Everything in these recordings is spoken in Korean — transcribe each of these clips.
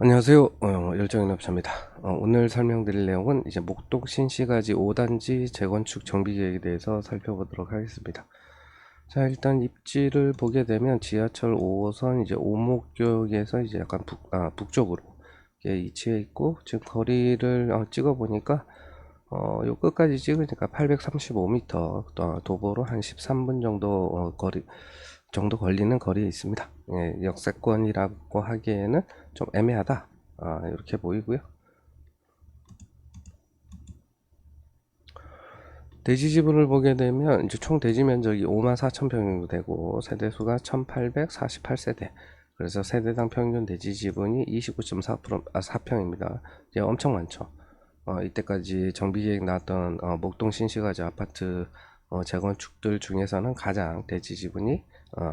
안녕하세요. 열정인업자입니다. 오늘 설명드릴 내용은 이제 목동 신시가지 5단지 재건축 정비 계획에 대해서 살펴보도록 하겠습니다. 자, 일단 입지를 보게 되면 지하철 5호선 이제 오목역에서 이제 약간 북쪽으로 위치해 있고, 지금 거리를 찍어 보니까 요 끝까지 찍으니까 835m, 도보로 한 13분 정도 거리 정도 걸리는 거리에 있습니다. 예, 역세권이라고 하기에는 좀 애매하다, 이렇게 보이고요. 대지 지분을 보게 되면 이제 총 대지 면적이 54,000평 정도 되고 세대수가 1848세대. 그래서 세대당 평균 대지 지분이 29.4%, 4평입니다. 엄청 많죠. 이때까지 정비계획 나왔던 목동 신시가지 아파트 재건축들 중에서는 가장 대지 지분이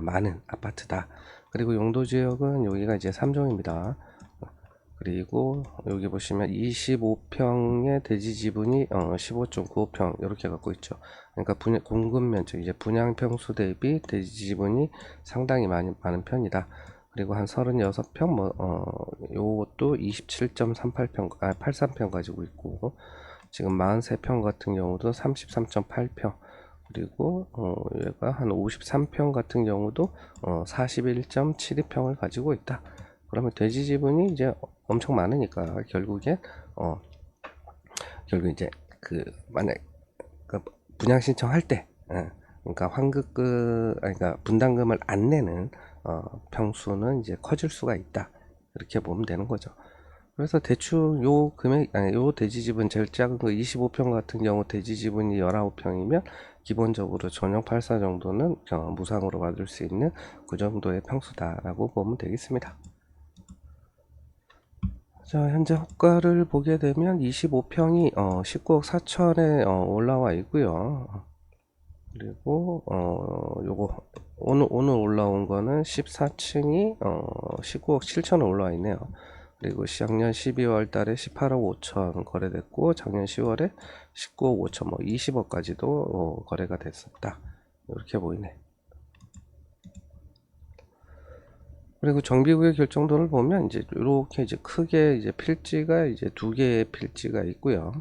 많은 아파트다. 그리고 용도 지역은 여기가 이제 3종입니다. 그리고 여기 보시면 25평의 대지 지분이 15.95평 이렇게 갖고 있죠. 그러니까 공급 면적, 이제 분양 평수 대비 대지 지분이 상당히 많은 편이다. 그리고 한 36평, 요것도 27.38평, 83평 가지고 있고, 지금 43평 같은 경우도 33.8평, 그리고 얘가 한 53평 같은 경우도 41.72평을 가지고 있다. 그러면 대지 지분이 이제 엄청 많으니까 어 결국 이제 만약 그 분양 신청할 때, 그러니까 그러니까 분담금을 안 내는 평수는 이제 커질 수가 있다, 이렇게 보면 되는 거죠. 그래서 대충 요 금액, 요 대지 지분 제일 작은 거 25평 같은 경우 대지 지분이 19평이면 기본적으로 전용 84 정도는 무상으로 받을 수 있는 그 정도의 평수다라고 보면 되겠습니다. 자, 현재 호가를 보게 되면 25평이 19억 4천에 올라와 있고요. 그리고 요거 오늘 올라온 거는 14층이 19억 7천에 올라와 있네요. 그리고 작년 12월 달에 18억 5천 거래됐고, 작년 10월에 19억 5천, 20억까지도 거래가 됐었다, 이렇게 보이네. 그리고 정비구역 결정도를 보면 이제 이렇게 이제 크게 이제 필지가 이제 두 개의 필지가 있고요.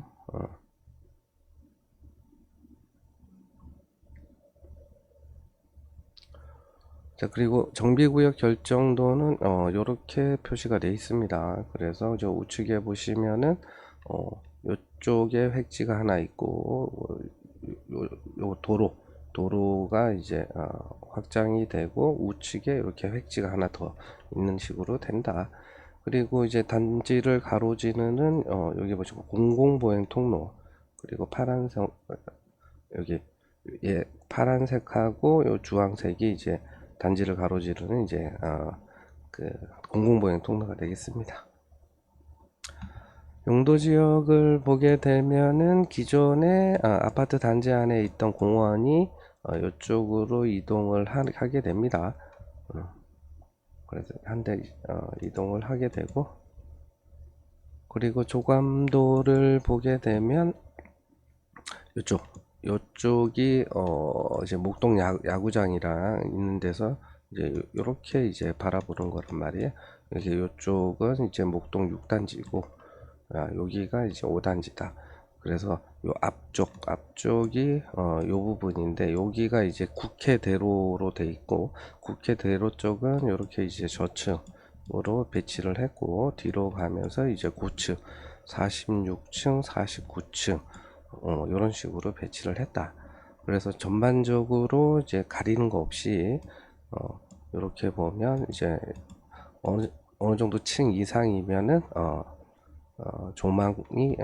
자, 그리고 정비구역 결정도는 이렇게 표시가 되어 있습니다. 그래서 저 우측에 보시면은 이쪽에 획지가 하나 있고, 요 도로가 이제 확장이 되고 우측에 이렇게 획지가 하나 더 있는 식으로 된다. 그리고 이제 단지를 가로지르는 여기 보시고 공공보행 통로, 그리고 파란색, 여기 파란색하고 요 주황색이 이제 단지를 가로지르는 이제 그 공공보행 통로가 되겠습니다. 용도 지역을 보게 되면은 기존의 아파트 단지 안에 있던 공원이 이쪽으로 이동을 하게 됩니다. 그래서 한대 이동을 하게 되고, 그리고 조감도를 보게 되면 요쪽이 이제 목동 야구장이랑 있는 데서 이제 요렇게 이제 바라보는 거란 말이에요. 이게 요쪽은 이제 목동 6단지고, 여기가 이제 5단지다. 그래서 요 앞쪽이 요 부분인데, 여기가 이제 국회대로로 돼 있고, 국회대로 쪽은 이렇게 이제 저층으로 배치를 했고, 뒤로 가면서 이제 고층 46층 49층 이런 식으로 배치를 했다. 그래서 전반적으로 이제 가리는 거 없이 이렇게 보면 이제 어느 정도 층 이상이면은 조망이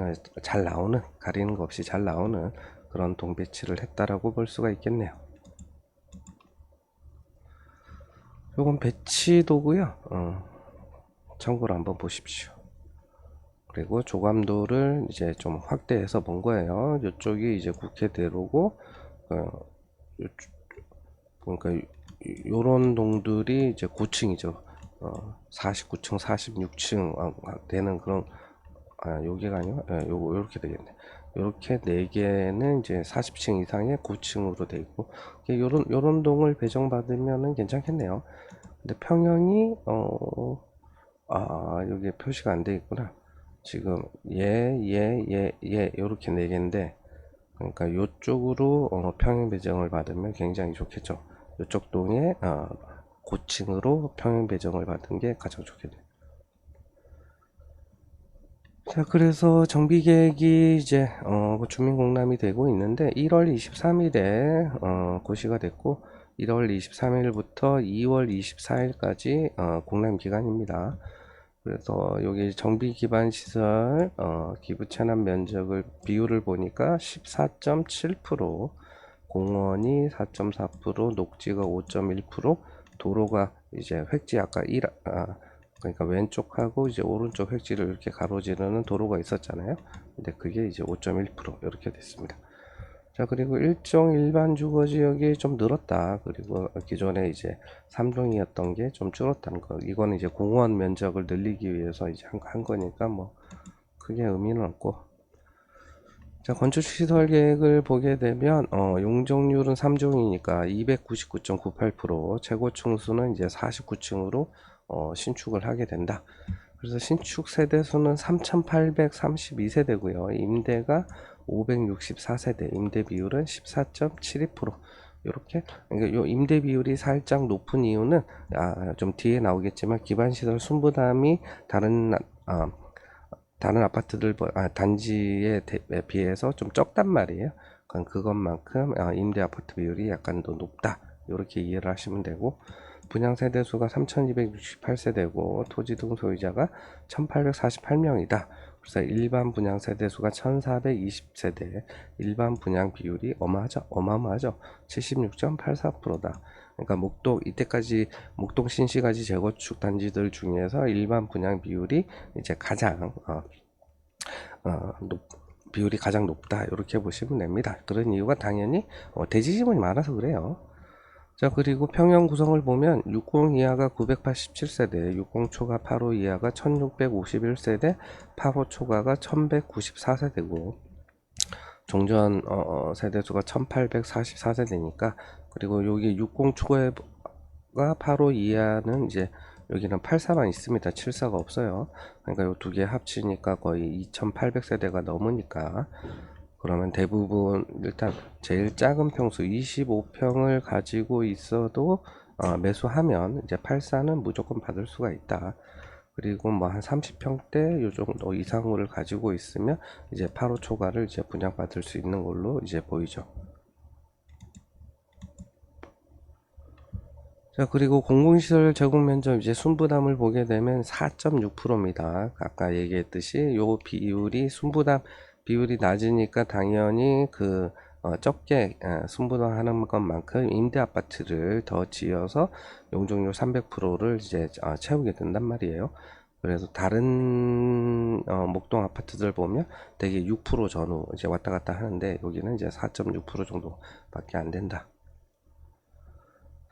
잘 나오는, 가리는 거 없이 잘 나오는 그런 동배치를 했다라고 볼 수가 있겠네요. 요건 배치도고요. 참고로 한번 보십시오. 그리고 조감도를 이제 좀 확대해서 본 거예요. 이쪽이 이제 국회대로고, 그러니까 요런 동들이 이제 고층이죠. 49층, 46층 되는 그런, 여기가 아니고, 요렇게 되겠네. 요렇게 4개는 이제 40층 이상의 고층으로 돼 있고, 요런 동을 배정받으면은 괜찮겠네요. 근데 평형이 여기 표시가 안 돼 있구나. 지금 얘 요렇게 4개인데, 그러니까 요쪽으로 평행 배정을 받으면 굉장히 좋겠죠. 요쪽 동에 고층으로 평행 배정을 받은 게 가장 좋겠네요. 자, 그래서 정비 계획이 이제 주민 공람이 되고 있는데 1월 23일에 고시가 됐고 1월 23일부터 2월 24일까지 공람 기간입니다. 그래서 여기 정비 기반 시설 기부 체납 면적을 비율을 보니까 14.7%, 공원이 4.4%, 녹지가 5.1%, 도로가 이제 획지 아까 그러니까 왼쪽하고 이제 오른쪽 획지를 이렇게 가로지르는 도로가 있었잖아요. 근데 그게 이제 5.1% 이렇게 됐습니다. 자, 그리고 일종 일반 주거 지역이 좀 늘었다. 그리고 기존에 이제 3종이었던 게 좀 줄었다는 거. 이거는 이제 공원 면적을 늘리기 위해서 이제 한 거니까 뭐 크게 의미는 없고. 자, 건축 시설 계획을 보게 되면 용적률은 3종이니까 299.98%, 최고 층수는 이제 49층으로 신축을 하게 된다. 그래서 신축 세대 수는 3,832세대고요. 임대가 564세대, 임대 비율은 14.72%. 이렇게, 그러니까 요 임대 비율이 살짝 높은 이유는 좀 뒤에 나오겠지만 기반 시설 순부담이 다른 아파트들 단지에 비해서 좀 적단 말이에요. 그것만큼 임대 아파트 비율이 약간 더 높다. 이렇게 이해를 하시면 되고, 분양 세대 수가 3,268세대고 토지 등 소유자가 1,848명이다. 그래서 일반 분양 세대 수가 1,420세대, 일반 분양 비율이 어마어마하죠. 76.84%다. 그러니까 이때까지 목동 신시가지 재건축 단지들 중에서 일반 분양 비율이 이제 비율이 가장 높다. 이렇게 보시면 됩니다. 그런 이유가 당연히 대지 지분이 많아서 그래요. 자, 그리고 평형 구성을 보면 60 이하가 987세대, 60 초과 85 이하가 1651세대, 85 초과가 1194세대고 종전 세대수가 1844세대니까, 그리고 여기 60 초과가 85 이하는 이제 여기는 84만 있습니다. 74가 없어요. 그러니까 이 두 개 합치니까 거의 2800세대가 넘으니까, 그러면 대부분 일단 제일 작은 평수 25평을 가지고 있어도 매수하면 이제 84는 무조건 받을 수가 있다. 그리고 뭐 한 30평대 요 정도 이상을 가지고 있으면 이제 8호 초과를 이제 분양받을 수 있는 걸로 이제 보이죠. 자, 그리고 공공시설 제공 면적 이제 순부담을 보게 되면 4.6%입니다. 아까 얘기했듯이 요 비율이 순부담 비율이 낮으니까 당연히 적게 순부담하는 것만큼 임대 아파트를 더 지어서 용적률 300%를 이제 채우게 된단 말이에요. 그래서 다른 목동 아파트들 보면 되게 6% 전후 이제 왔다 갔다 하는데 여기는 이제 4.6% 정도밖에 안 된다.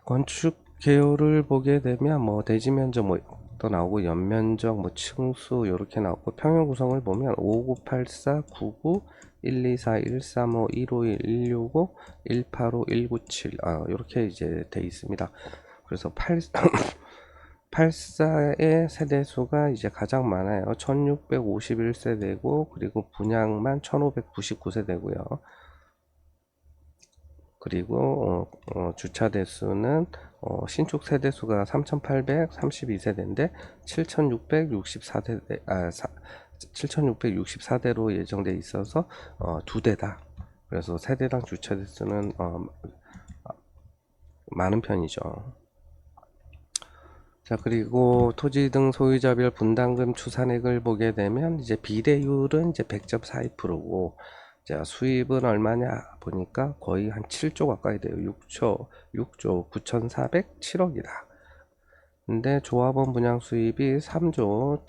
건축 개요를 보게 되면 뭐 대지 면적 또 나오고 연면적 층수 이렇게 나오고 평형 구성을 보면 5984, 99, 124, 135, 151, 165, 185, 197 이렇게 이제 돼 있습니다. 그래서 84의 세대수가 이제 가장 많아요. 1651세대고 그리고 분양만 1599세대고요. 그리고 주차 대수는 신축 세대수가 3832세대인데 7664세대 7664대로 예정돼 있어서 두 대다. 그래서 세대당 주차 대수는 많은 편이죠. 자, 그리고 토지 등 소유자별 분담금 추산액을 보게 되면 이제 비례율은 이제 100.42%고, 자, 수입은 얼마냐 보니까 거의 한 7조 가까이 돼요. 6조 9,407억이다. 근데 조합원 분양 수입이 3조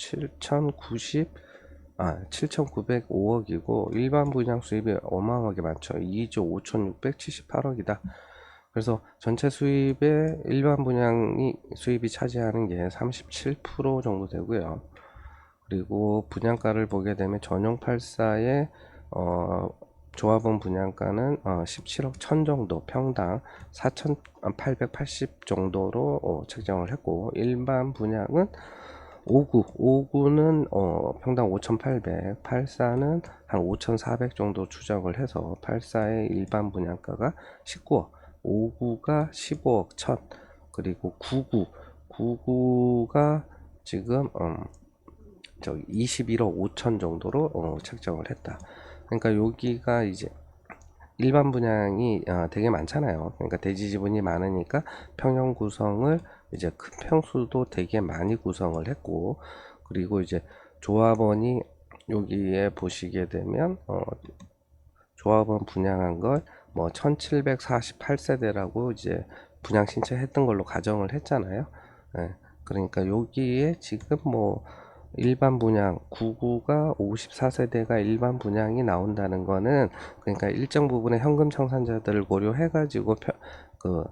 7,905억이고 일반 분양 수입이 어마어마하게 많죠. 2조 5,678억이다. 그래서 전체 수입의 일반 분양이 수입이 차지하는 게 37% 정도 되고요. 그리고 분양가를 보게 되면 전용 84의 조합원 분양가는 17억 1천 정도, 평당 4,880 정도로 책정을 했고 일반 분양은 59는 평당 5,800, 84는 한 5,400 정도 추정을 해서 84의 일반 분양가가 19억, 59가 15억 1천, 그리고 99가 지금 21억 5천 정도로 책정을 했다. 그러니까 여기가 이제 일반 분양이 되게 많잖아요. 그러니까 대지 지분이 많으니까 평형 구성을 이제 큰 평수도 되게 많이 구성을 했고, 그리고 이제 조합원이 여기에 보시게 되면 조합원 분양한 걸 뭐 1748세대라고 이제 분양 신청했던 걸로 가정을 했잖아요. 예, 그러니까 여기에 지금 뭐 일반 분양 99가 54세대가 일반 분양이 나온다는 거는, 그러니까 일정 부분의 현금 청산자들을 고려해 가지고 그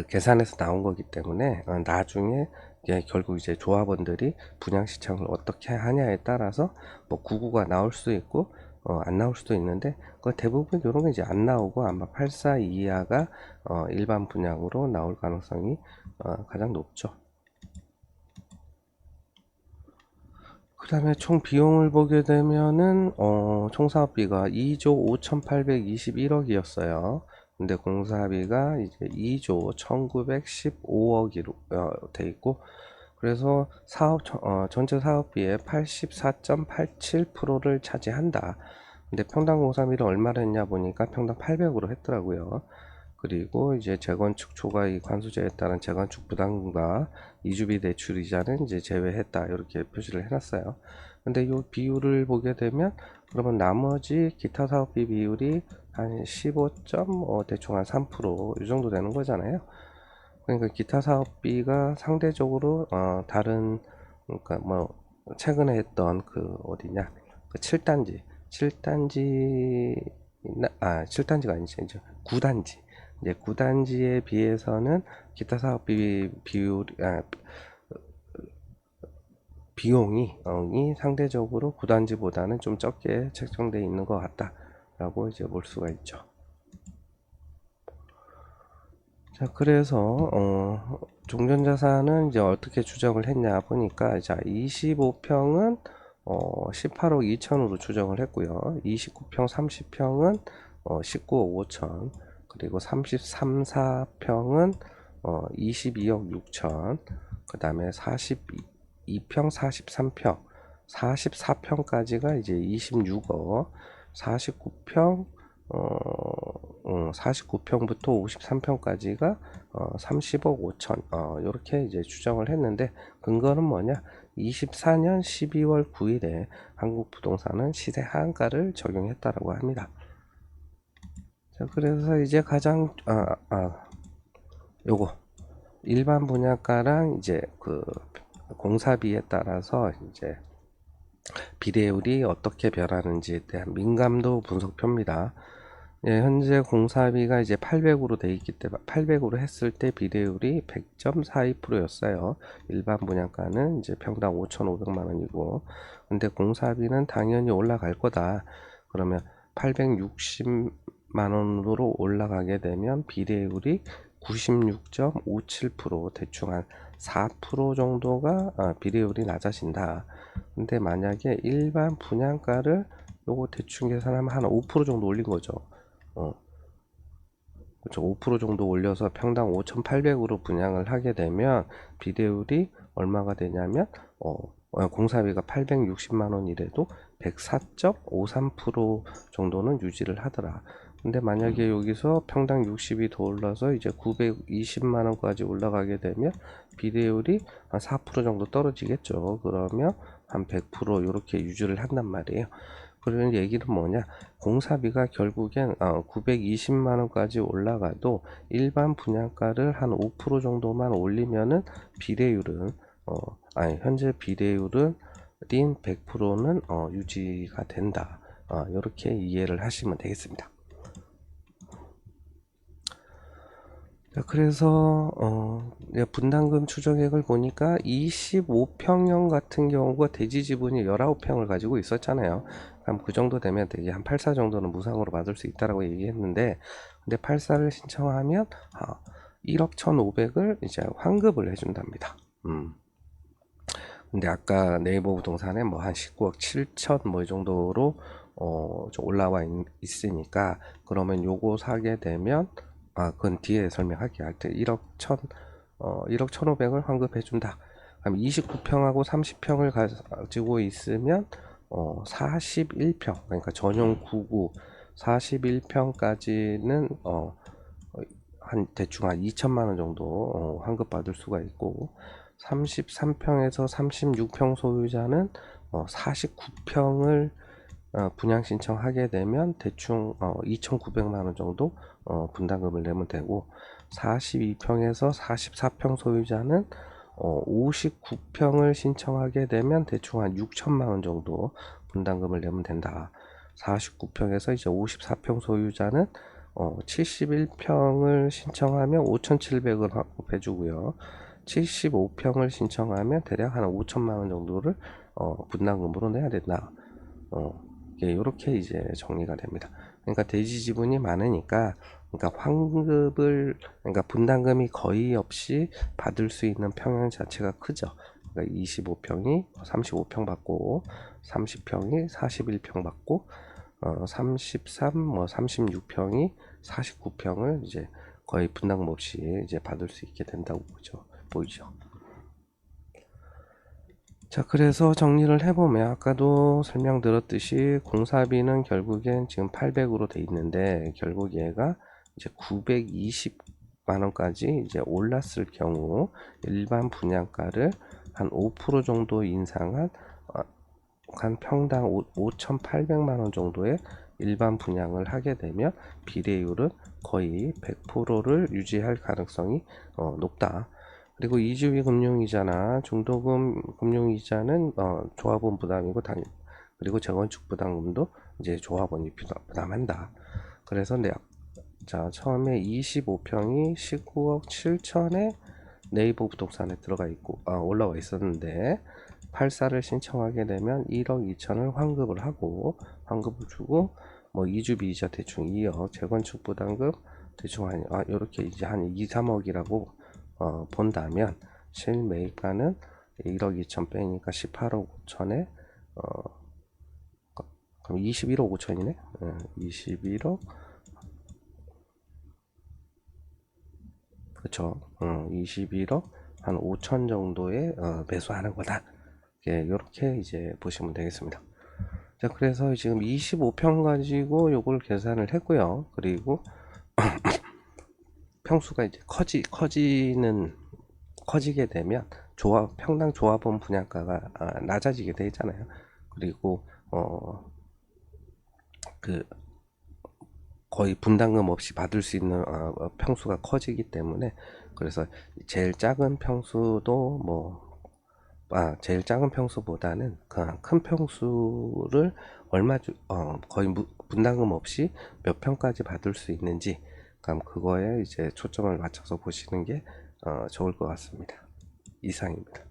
계산해서 나온 거기 때문에 나중에 결국 이제 조합원들이 분양 시청을 어떻게 하냐에 따라서 뭐 99가 나올 수도 있고 안 나올 수도 있는데, 그 대부분 이런 게 이제 안 나오고 아마 84 이하가 일반 분양으로 나올 가능성이 가장 높죠. 그 다음에 총 비용을 보게 되면은 총 사업비가 2조 5,821억이었어요. 근데 공사비가 이제 2조 1,915억으로 돼 있고, 그래서 전체 사업비의 84.87%를 차지한다. 근데 평당 공사비를 얼마를 했냐 보니까 평당 800으로 했더라고요. 그리고 이제 재건축 초과이 관수제에 따른 재건축 부담과 이주비 대출 이자는 이제 제외했다, 이렇게 표시를 해놨어요. 근데 이 비율을 보게 되면 그러면 나머지 기타 사업비 비율이 한 15. 대충 한 3%이 정도 되는 거잖아요. 그러니까 기타 사업비가 상대적으로 다른, 그러니까 뭐 최근에 했던 그 어디냐, 그 7단지가 아니죠, 이제 9단지, 이제 9단지에 비해서는 기타 사업비 비용이 상대적으로 9단지보다는 좀 적게 책정되어 있는 것 같다라고 이제 볼 수가 있죠. 자, 그래서 종전자산은 이제 어떻게 추정을 했냐 보니까, 자, 25평은 18억 2천으로 추정을 했고요. 29평 30평은 19억 5천, 그리고 33, 4평은 22억 6천, 그 다음에 42평 43평 44평까지가 이제 26억, 49평 49평부터 53평까지가 30억 5천, 이렇게 이제 추정을 했는데, 근거는 뭐냐, 24년 12월 9일에 한국부동산은 시세 하한가를 적용했다라고 합니다. 자, 그래서 이제 가장 요거 일반 분양가랑 이제 그 공사비에 따라서 이제 비례율이 어떻게 변하는지에 대한 민감도 분석표입니다. 예, 현재 공사비가 이제 800으로 돼 있기 때문에 800으로 했을 때 비례율이 100.42%였어요. 일반 분양가는 이제 평당 5,500만 원이고, 근데 공사비는 당연히 올라갈 거다. 그러면 860만 원으로 올라가게 되면 비례율이 96.57%, 대충 한 4% 정도가 비례율이 낮아진다. 근데 만약에 일반 분양가를 요거 대충 계산하면 한 5% 정도 올린 거죠. 그렇죠. 5% 정도 올려서 평당 5,800으로 분양을 하게 되면 비례율이 얼마가 되냐면 공사비가 860만 원이래도 104.53% 정도는 유지를 하더라. 근데 만약에 여기서 평당 60이 더 올라서 이제 920만 원까지 올라가게 되면 비례율이 한 4% 정도 떨어지겠죠. 그러면 한 100% 이렇게 유지를 한단 말이에요. 그런 얘기는 뭐냐, 공사비가 결국엔 920만 원까지 올라가도 일반 분양가를 한 5% 정도만 올리면은 비례율은 현재 비례율은 100%는 유지가 된다. 이렇게 이해를 하시면 되겠습니다. 자, 그래서 분담금 추정액을 보니까 25평형 같은 경우가 대지 지분이 19평을 가지고 있었잖아요. 그럼 그 정도 되면 되게 한 84 정도는 무상으로 받을 수 있다라고 얘기했는데, 근데 84를 신청하면 1억 1,500을 이제 환급을 해준답니다. 근데 아까 네이버 부동산에 뭐 한 19억 7천 뭐 이 정도로 좀 올라와 있으니까, 그러면 요거 사게 되면, 그건 뒤에 설명할게요. 하여튼 1억 1,500을 환급해 준다. 그럼 29평하고 30평을 가지고 있으면 41평, 그러니까 전용 9구 41평까지는 한 대충 한 2천만 원 정도 환급 받을 수가 있고, 33평에서 36평 소유자는 49평을 분양 신청하게 되면 대충 2,900만 원 정도 분담금을 내면 되고, 42평에서 44평 소유자는 59평을 신청하게 되면 대충 한 6천만 원 정도 분담금을 내면 된다. 49평에서 이제 54평 소유자는 71평을 신청하면 5,700을 해주고요. 75평을 신청하면 대략 한 5천만 원 정도를 분담금으로 내야 된다. 이렇게 이제 정리가 됩니다. 그러니까 대지 지분이 많으니까, 그러니까 환급을, 그러니까 분담금이 거의 없이 받을 수 있는 평형 자체가 크죠. 그러니까 25평이 35평 받고, 30평이 41평 받고, 33, 뭐 36평이 49평을 이제 거의 분담금 없이 이제 받을 수 있게 된다고 보이죠. 자, 그래서 정리를 해보면 아까도 설명드렸듯이 공사비는 결국엔 지금 800으로 돼 있는데, 결국 얘가 이제 920만 원까지 이제 올랐을 경우 일반 분양가를 한 5% 정도 인상한 한 평당 5,800만 원 정도의 일반 분양을 하게 되면 비례율은 거의 100%를 유지할 가능성이 높다. 그리고 이주비 금융이자나 중도금 금융이자는 조합원 부담이고, 그리고 재건축 부담금도 이제 조합원이 부담한다. 그래서 자, 처음에 25평이 19억 7천에 네이버 부동산에 들어가 있고 올라와 있었는데, 84를 신청하게 되면 1억 2천을 환급을 주고, 뭐 이주비 이자 대충 2억, 재건축 부담금 대충 한 이렇게 이제 한 2, 3억이라고 본다면, 실매입가는 1억 2천 빼니까 18억 5천에 그럼 21억 5천이네. 21억, 그쵸. 21억 한 5천 정도에 매수하는 거다. 이렇게 이제 보시면 되겠습니다. 자, 그래서 지금 25평 가지고 요걸 계산을 했고요. 그리고 평수가 이제 커지게 되면 평당 조합원 분양가가 낮아지게 되잖아요. 그리고 그 거의 분담금 없이 받을 수 있는 평수가 커지기 때문에, 그래서 제일 작은 평수도 제일 작은 평수보다는 큰 평수를 거의 분담금 없이 몇 평까지 받을 수 있는지, 그거에 이제 초점을 맞춰서 보시는 게 좋을 것 같습니다. 이상입니다.